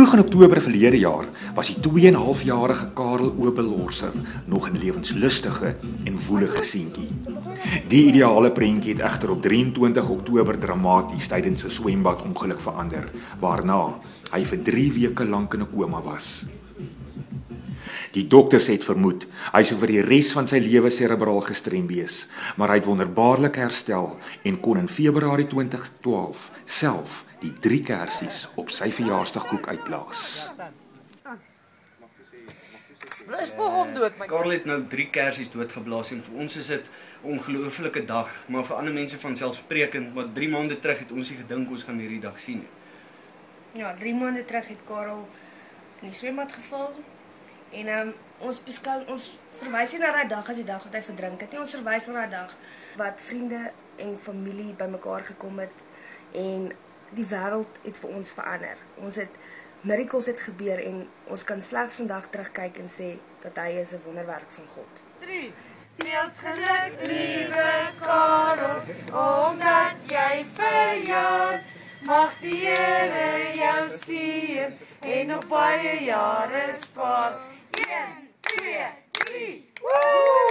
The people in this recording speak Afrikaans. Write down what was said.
Vroeg in Oktober verlede jaar was die 2,5-jarige Karel Obelorser nog 'n lewenslustige en woelige seentjie. Die ideale prentjie het egter op 23 Oktober dramaties tydens 'n swembadongeluk verander, waarna hy vir 3 weke lank in 'n koma was. Die dokters het vermoed hy sou vir die res van sy lewe serebraal gestrem wees, maar hy het wonderbaarlik herstel en kon in Februarie 2012 self die 3 kersies op sy verjaarsdagkoek uitblaas. Karel het nou 3 kersies doodgeblaas en vir ons is dit 'n ongelooflike dag, maar vir ander mense vanselfsprekend, want 3 maande terug het ons nie gedink ons gaan hierdie dag sien. Ja, 3 maande terug het Karel in die swembad geval en ons verwys nie na daai dag as die dag wat hy verdrink het nie, ons verwys na daai dag wat vriende en familie bymekaar gekom het en die wêreld het vir ons verander. Miracles het gebeur en ons kan slegs vandag terugkyk en sê dat hy is 'n wonderwerk van God. 3. Veels geluk, liewe Karel, omdat jy verjaar. Mag die Here jou seën en nog baie jare spaar. 1, 2, 3. Woe!